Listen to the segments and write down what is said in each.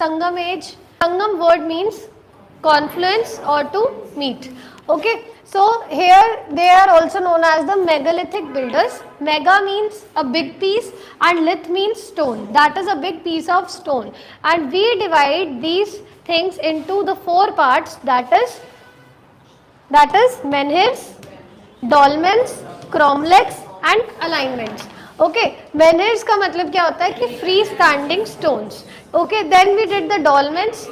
Sangam age. Sangam word means confluence or to meet. Okay, so here they are also known as the megalithic builders. Mega means a big piece and lith means stone. That is a big piece of stone. And we divide these things into the four parts, that is menhirs, dolmens, cromlechs and alignments. Okay, menhirs का मतलब क्या होता है कि free standing stones. Okay, then we did the dolmens,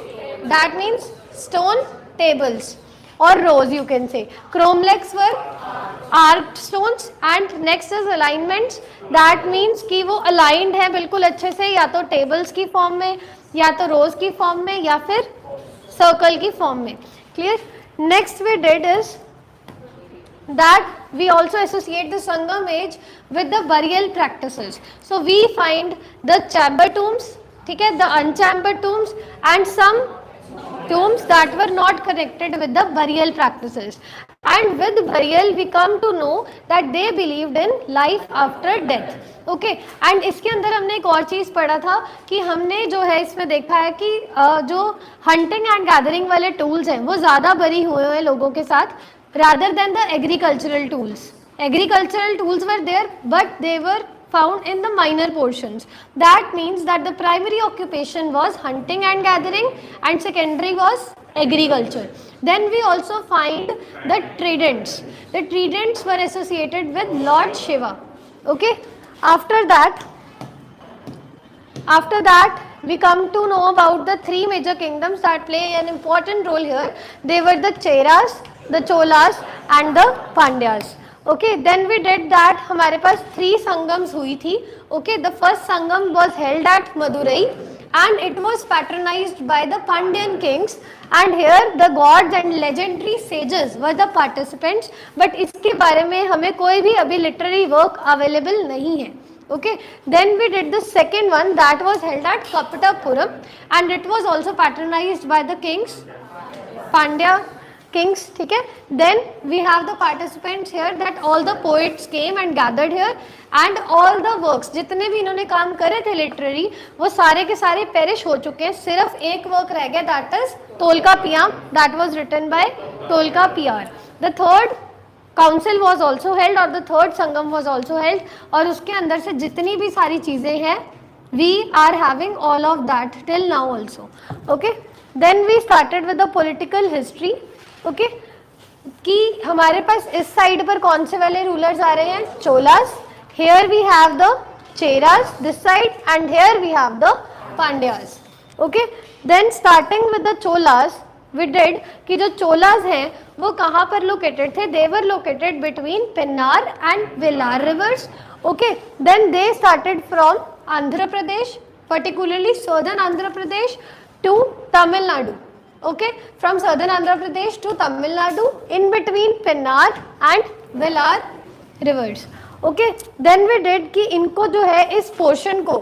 that means stone tables और रोज you can say. Cromlechs were arched stones and next is alignments, that means कि वो अलाइंड है बिल्कुल अच्छे से, या तो टेबल्स की फॉर्म में, या तो रोज की फॉर्म में, या फिर सर्कल की फॉर्म में. Clear. Next we did is that we also associate the Sangam age with the burial practices. So we find the chamber tombs, ठीक है, the unchambered tombs and some tombs that were not connected with the burial practices. And with burial we come to know that they believed in life after death. Okay, and इसके अंदर हमने एक और चीज़ पढ़ा था कि हमने जो है इसमें देखा है कि जो हंटिंग एंड गैदरिंग वाले टूल्स हैं वो ज़्यादा बरी हुए हैं लोगों के साथ rather than the agricultural tools. Agricultural tools were there, but they were found in the minor portions. That means that the primary occupation was hunting and gathering and secondary was agriculture. Then we also find the tridents. The tridents were associated with Lord Shiva. Okay, after that we come to know about the three major kingdoms that play an important role here. They were the Cheras, the Cholas and the Pandyas. Okay, then we did that. हमारे पास 3 संगम्स हुई थी. Okay, the first sangam was held at Madurai and it was patronized by the Pandyan kings, and here the gods and legendary sages were the participants, but इसके बारे में हमें कोई भी अभी literary work available नहीं है. Okay, then we did the second one that was held at Kapatapuram and it was also patronized by the kings, Pandya kings. ठीक है, then we have the participants here that all the poets came and gathered here and all the works जितने भी इन्होंने काम करे थे literary वो सारे के सारे perish हो चुके हैं. सिर्फ एक वर्क रह गया, that is Tolkapiyam, that was written by Tolkapiyar. The third council was also held और the third Sangam was also held, और उसके अंदर से जितनी भी सारी चीज़ें हैं we are having all of that till now also. Okay, then we started with the political history. Okay, कि हमारे पास इस साइड पर कौन से वाले रूलर्स आ रहे हैं? Cholas. Here we have the Cheras this side and here we have the Pandyas. Okay, then starting with the Cholas we did कि जो चोलास हैं वो कहाँ पर लोकेटेड थे? they were located between Pennar and Velar rivers. Okay, then they started from Andhra Pradesh, particularly southern Andhra Pradesh to Tamil Nadu. Okay, from southern Andhra Pradesh to Tamil Nadu in between Pennar and Velar rivers. Okay, then we did कि इनको जो है इस portion को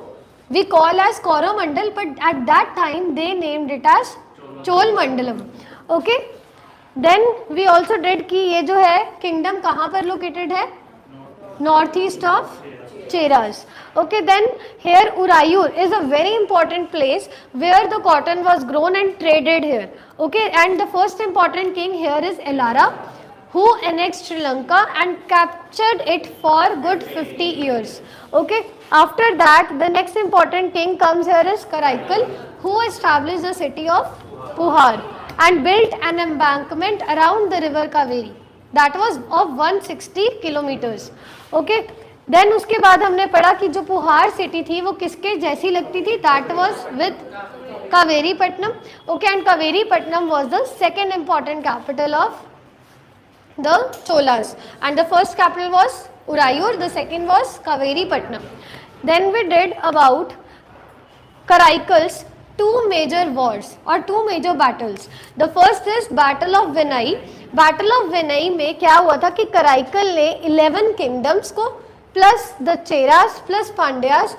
we call as Coromandel, but at that time they named it as Cholamandalam. Okay, then we also did कि ये जो है किंगडम कहाँ पर लोकेटेड है? North east of Cheras. Okay, then here Uraiyur is a very important place where the cotton was grown and traded here. Okay, and the first important king here is Elara who annexed Sri Lanka and captured it for good 50 years. Okay, after that the next important king comes here is Karaikal, who established the city of Puhar and built an embankment around the river Kaveri that was of 160 kilometers. Okay, then उसके बाद हमने पढ़ा कि जो पुहार city थी वो किसके जैसी लगती थी? that was with Kaveripatnam. Okay, and Kaveripatnam was the second important capital of the Cholas, and the first capital was Urayur, the second was Kaveripatnam. Then we did about Karaikal's two major wars or two major battles. The first is Battle of Vinai. Battle of Vinai में क्या हुआ था कि कराइकल ने 11 kingdoms को plus the Cheras plus Pandyas,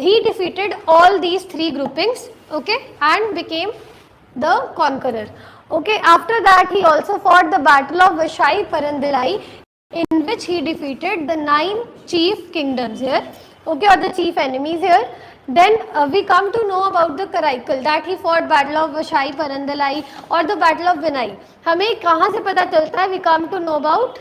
he defeated all these 3 groupings. Okay, and became the conqueror. Okay, after that he also fought the battle of Vashai Parandilai, in which he defeated the 9 chief kingdoms here. Okay, or the chief enemies here. Then we come to know about the Karaikal, that he fought battle of Vasai Parandalai और the battle of Vinai. हमें कहाँ से पता चलता है? We come to know about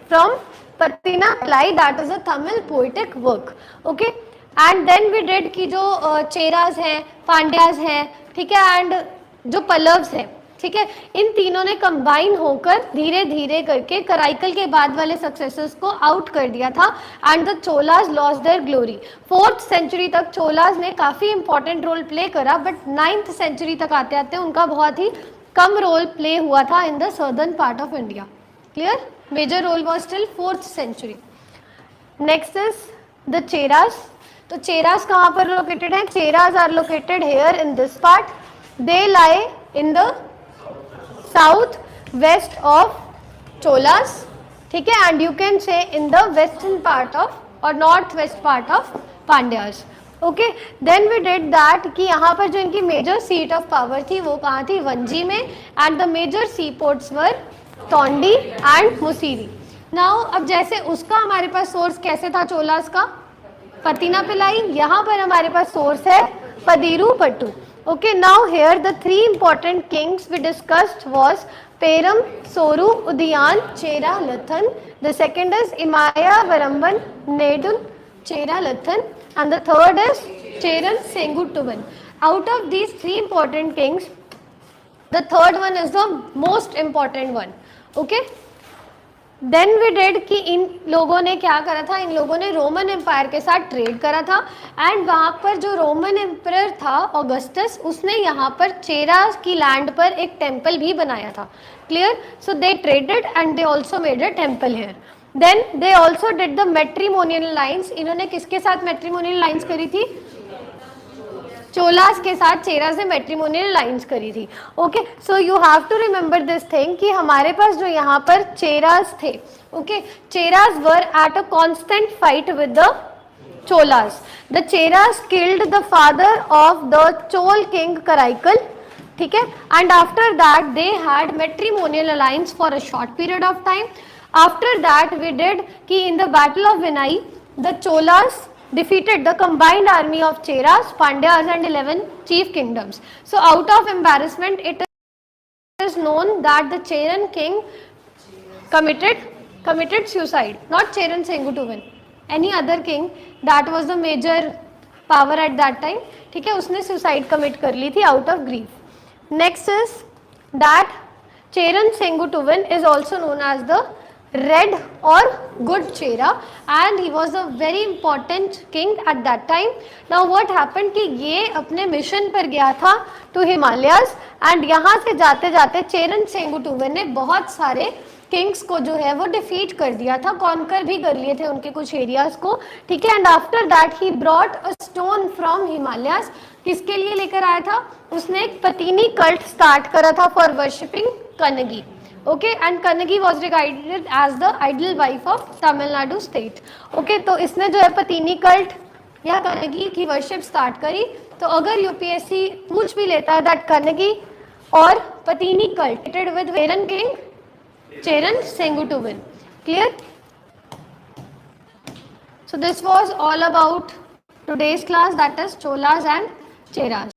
from Pattinapalai, that is a Tamil poetic work. Okay, and then we did कि जो चेरास हैं, पांड्यास हैं, ठीक है, एंड जो पल्लव्स हैं, ठीक है, इन तीनों ने कंबाइन होकर धीरे धीरे करके कराइकल के बाद वाले सक्सेसर्स को आउट कर दिया था and the Cholas lost their glory. 4th century तक चोलास ने काफ़ी इंपॉर्टेंट रोल प्ले करा, बट 9th सेंचुरी तक आते आते उनका बहुत ही कम रोल प्ले हुआ था in the southern part of India. Clear? Major role was till 4th century. Next is the Cheras. तो चेरास कहाँ पर लोकेटेड है? Cheras are located here in this part. They lie in the south west of Cholas, ठीक है, and you can say in the western part of और north west part of Pandyas. Okay, then we did that कि यहाँ पर जो इनकी major seat of power थी वो कहाँ थी? वंजी में, and the major sea ports were Tondi and Musiri. Now अब जैसे उसका हमारे पास सोर्स कैसे था चोलास का? पत्तिनापिलाई. यहाँ पर हमारे पास सोर्स है पदीरू पट्टू. Okay, now here the 3 important kings we discussed was Peram, Soru, Udiyan, Chera, Lathan. The second is Imaya, Varamban, Nedun, Chera, Lathan, and the third is Cheran, Sengutuvan. Out of these 3 important kings, the third one is the most important one. Okay. Then we did कि इन लोगों ने क्या करा था? इन लोगों ने Roman empire के साथ ट्रेड करा था एंड वहाँ पर जो रोमन एम्पायर था ऑगस्टस, उसने यहाँ पर चेरा की लैंड पर एक टेम्पल भी बनाया था. Clear? So they traded and they also made a temple here. Then they also did the matrimonial lines. इन्होंने किसके साथ मैट्रीमोनियल लाइन्स करी थी? चोलास के साथ चेरास ने मैट्रीमोनियल लाइंस करी थी. Okay, so you have to remember this thing कि हमारे पास जो यहाँ पर चेरास थे, okay, Cheras were at a constant fight with the Cholas. The Cheras killed the father of the Chola king Karikal, ठीक है, and after that they had matrimonial alliance for a short period of time. After that we did कि in the battle of Venni the Cholas defeated the combined army of Cheras, Pandyas and 11 chief kingdoms. So out of embarrassment it is known that the Cheran king committed suicide, not Cheran Sengutuvan, any other king that was the major power at that time, ठीक है, उसने suicide commit कर ली थी out of grief. Next is that Cheran Sengutuvan is also known as the Red or Good Chera and he was a very important king at that time. Now what happened कि ये अपने mission पर गया था to Himalayas and यहाँ से जाते जाते चेरन सेंगुटुवन ने बहुत सारे किंग्स को जो है वो डिफीट कर दिया था, कॉन्कर भी कर लिए थे उनके कुछ एरियाज को, ठीक है. And after that he brought a stone from Himalayas. किसके लिए लेकर आया था? उसने एक पतीनी कल्ट स्टार्ट करा था for worshipping Kannagi. Okay, and Kannagi was regarded as the ideal wife of Tamil Nadu state. Okay, तो इसने जो है पतीनी कल्ट या कनगी की वर्शिप स्टार्ट करी. तो अगर यूपीएससी पूछ भी लेता है दैट कनगी और पतीनी कल्ट विद वेरन king Cheran Sengutuvan. Clear? So this was all about today's class, that is Cholas and Cheras.